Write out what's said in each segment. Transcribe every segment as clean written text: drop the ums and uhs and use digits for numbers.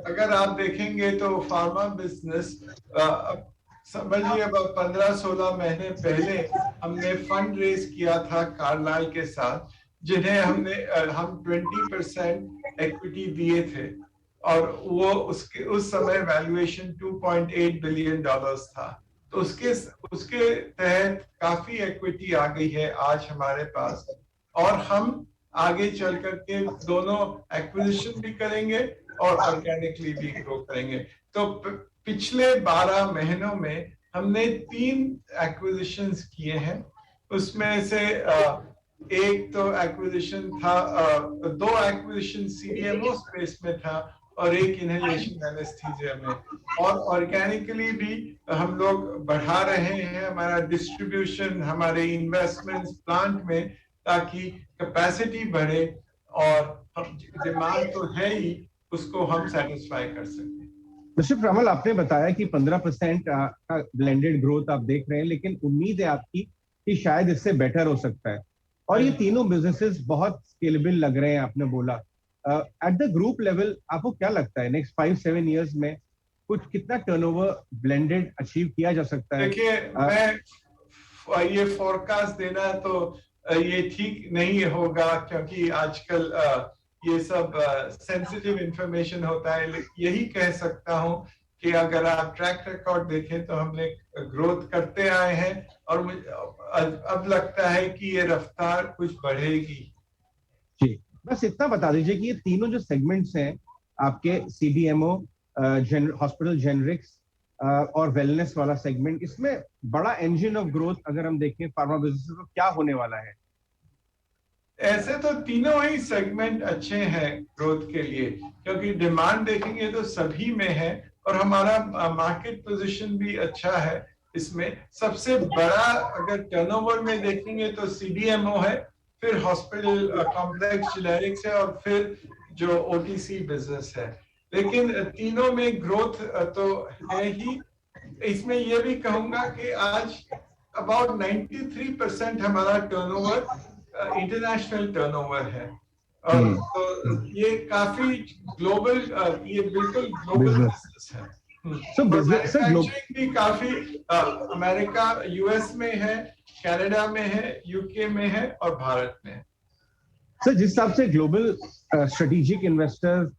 अगर आप देखेंगे तो फार्मा बिजनेस समझिए अब 15-16 महीने पहले हमने फंड रेज किया था कार्लाइल के साथ, जिन्हें हम 20% इक्विटी दिए थे, और वो उस समय वैल्यूएशन $2.8 बिलियन था। तो उसके उसके तहत काफी इक्विटी आ गई है आज हमारे पास, और हम आगे चल करके दोनों एक्विजिशन भी करेंगे और ऑर्गेनिकली भी ग्रो करेंगे। तो पिछले 12 महीनों में हमने 3 एक्विजिशंस किए हैं। उसमें से एक तो एक्विजिशन था, 2 एक्विजिशन सीडीएमओ स्पेस में था और एक इनहेलेशन एनेस्थीसिया में। और ऑर्गेनिकली भी हम लोग बढ़ा रहे हैं हमारा डिस्ट्रीब्यूशन, हमारे इन्वेस्टमेंट्स प्लांट में, ताकि कैपेसिटी बढ़े और डिमांड तो है ही, उसको हम सेटिस्फाई कर सकें। मिस्टर परामल, आपने बताया कि 15% का ब्लेंडेड ग्रोथ आप देख रहे हैं, लेकिन उम्मीद है आपकी कि शायद इससे बेटर हो सकता है, और ये तीनों बिजनेसेस बहुत स्केलेबल लग रहे हैं, आपने बोला। एट द ग्रुप लेवल आपको क्या लगता है नेक्स्ट 5-7 इयर्स में कुछ कितना टर्नओवर ब्लेंडेड अचीव किया जा सकता है? देखिए, मैं ये फोरकास्ट देना तो ये ठीक नहीं होगा, क्योंकि आजकल ये सब सेंसिटिव इंफॉर्मेशन होता है। यही कह सकता हूँ कि अगर आप ट्रैक रिकॉर्ड देखें तो हमने ग्रोथ करते आए हैं, और अब लगता है कि ये रफ्तार कुछ बढ़ेगी। जी, बस इतना बता दीजिए कि ये तीनों जो सेगमेंट्स हैं आपके, सीडीएमओ, हॉस्पिटल जेनरिक्स और वेलनेस वाला सेगमेंट, इसमें बड़ा इंजन ऑफ ग्रोथ अगर हम देखें फार्मा बिजनेस तो क्या होने वाला है? ऐसे तो तीनों ही सेगमेंट अच्छे हैं ग्रोथ के लिए, क्योंकि डिमांड देखेंगे तो सभी में है, और हमारा मार्केट पोजीशन भी अच्छा है। इसमें सबसे बड़ा अगर टर्नओवर में देखेंगे तो सीडीएमओ है, फिर हॉस्पिटल कॉम्प्लेक्स जेनेरिक्स है, और फिर जो ओटीसी बिजनेस है। लेकिन तीनों में ग्रोथ तो है ही। इसमें यह भी कहूंगा कि आज अबाउट 93% हमारा टर्नओवर इंटरनेशनल टर्नओवर है, और तो ये काफी ग्लोबल, ये बिल्कुल ग्लोबल बिजनेस है। So और business, sir, मैन्युफैक्चरिंग भी काफी अमेरिका, यूएस में है, कनाडा में है, यूके में है और भारत में है। सर, जिस हिसाब से global strategic investors,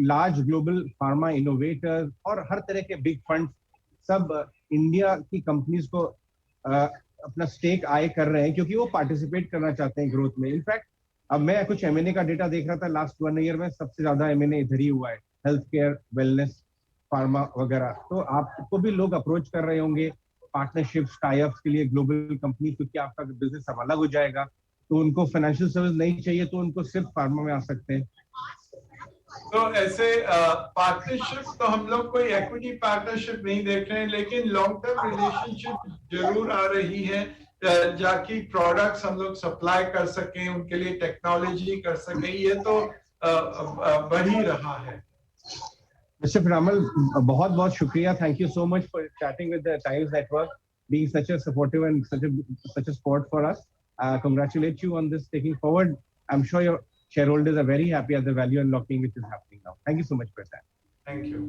large global pharma innovators और हर तरह के बिग फंड सब इंडिया की कंपनीज को अपना स्टेक आय कर रहे हैं, क्योंकि वो पार्टिसिपेट करना चाहते हैं ग्रोथ में। इनफैक्ट अब मैं कुछ एमएनए का डेटा देख रहा था, लास्ट 1 ईयर में सबसे ज्यादा एमएनए इधर ही हुआ है, हेल्थ केयर, वेलनेस, फार्मा वगैरह। तो आपको भी लोग अप्रोच कर रहे होंगे पार्टनरशिप्स, टाई अप्स के लिए ग्लोबल कंपनी, क्योंकि आपका बिजनेस अब अलग हो जाएगा, तो उनको फाइनेंशियल सर्विस नहीं चाहिए, तो उनको सिर्फ फार्मा में आ सकते हैं। तो ऐसे पार्टनरशिप तो हम लोग कोई इक्विटी पार्टनरशिप नहीं देख रहे हैं, लेकिन लॉन्ग टर्म रिलेशनशिप जरूर आ रही है, जाकि प्रोडक्ट्स हम लोग सप्लाई कर सकें, उनके लिए टेक्नोलॉजी कर सकें, ये तो बढ़ ही रहा है। मिस्टर परामल, बहुत बहुत शुक्रिया, thank you so much for chatting with the times network, being such a supportive and such a support for us. Congratulate you on this taking forward. I'm sure your shareholders are very happy at the value unlocking which is happening now. Thank you so much for that. Thank you.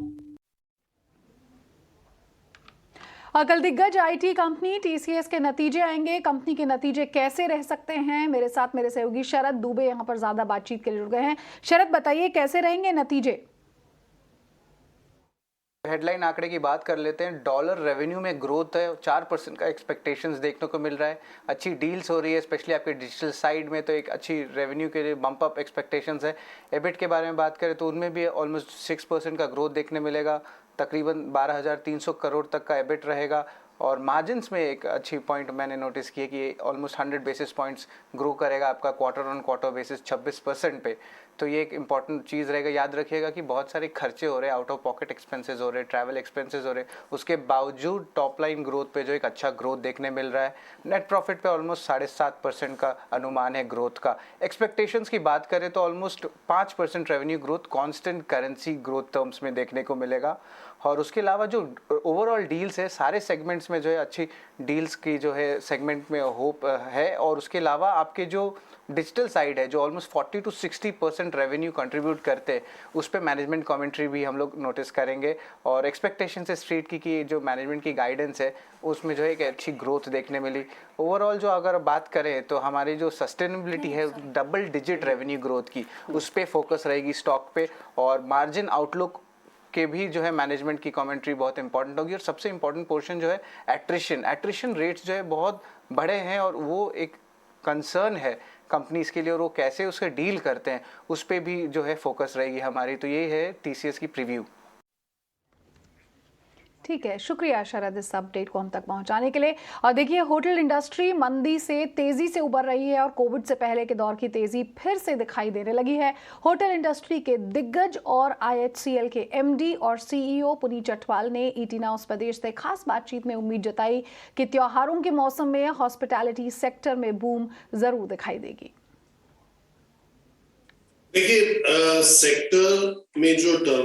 कल दिग्गज IT company TCS के नतीजे आएंगे। Company के नतीजे कैसे रह सकते हैं, मेरे साथ मेरे सहयोगी शरद दुबे यहाँ पर ज्यादा बातचीत के लिए जुड़ गए हैं। शरद, बताइए कैसे रहेंगे नतीजे? हेडलाइन आंकड़े की बात कर लेते हैं। डॉलर रेवेन्यू में ग्रोथ है, 4% का एक्सपेक्टेशंस देखने को मिल रहा है। अच्छी डील्स हो रही है, स्पेशली आपके डिजिटल साइड में, तो एक अच्छी रेवेन्यू के लिए बम्प अप एक्सपेक्टेशंस है। एबिट के बारे में बात करें तो उनमें भी ऑलमोस्ट 6% का ग्रोथ देखने मिलेगा, तकरीबन 12,300 करोड़ तक का एबिट रहेगा। और मार्जिन्स में एक अच्छी पॉइंट मैंने नोटिस की है कि ऑलमोस्ट 100 बेसिस पॉइंट्स ग्रो करेगा आपका क्वार्टर ऑन क्वार्टर बेसिस 26% पे। तो ये एक इंपॉर्टेंट चीज़ रहेगा। याद रखिएगा कि बहुत सारे खर्चे हो रहे हैं, आउट ऑफ पॉकेट एक्सपेंसेस हो रहे हैं, ट्रैवल एक्सपेंसेस हो रहे हैं, उसके बावजूद टॉप लाइन ग्रोथ पे जो एक अच्छा ग्रोथ देखने मिल रहा है। नेट प्रॉफिट पे ऑलमोस्ट 7.5% का अनुमान है ग्रोथ का। एक्सपेक्टेशंस की बात करें तो almost 5% revenue growth constant currency growth terms में देखने को मिलेगा। और उसके अलावा जो ओवरऑल डील्स है, सारे सेगमेंट्स में जो है अच्छी डील्स की जो है सेगमेंट में होप है। और उसके अलावा आपके जो डिजिटल साइड है, जो almost 40 to 60% percent revenue contribute करते हैं उस पर मैनेजमेंट कमेंट्री भी हम लोग नोटिस करेंगे। और एक्सपेक्टेशन से स्ट्रीट की जो मैनेजमेंट की गाइडेंस है उसमें जो है एक अच्छी ग्रोथ देखने मिली। ओवरऑल जो अगर बात करें तो हमारी जो सस्टेनेबिलिटी है डबल डिजिट रेवेन्यू ग्रोथ की, उस पर फोकस रहेगी स्टॉक पे। और मार्जिन आउटलुक के भी जो है मैनेजमेंट की कमेंट्री बहुत इंपॉर्टेंट होगी। और सबसे इंपॉर्टेंट पोर्शन जो है एट्रिशन रेट्स जो है बहुत बड़े हैं और वो एक कंसर्न है कंपनीज के लिए, और वो कैसे उसके डील करते हैं उस पर भी जो है फोकस रहेगी हमारी। तो ये है टीसीएस की प्रीव्यू। ठीक है, शुक्रिया शरद इस अपडेट को हम तक पहुंचाने के लिए। और देखिए, होटल इंडस्ट्री मंदी से तेजी से उबर रही है और कोविड से पहले के दौर की तेजी फिर से दिखाई देने लगी है। होटल इंडस्ट्री के दिग्गज और आईएचसीएल के एमडी और सीईओ पुनीत चटवाल ने ईटी नाउ प्रदेश से खास बातचीत में उम्मीद जताई कि त्योहारों के मौसम में हॉस्पिटैलिटी सेक्टर में बूम जरूर दिखाई देगी। देखिए, सेक्टर में जो टर्म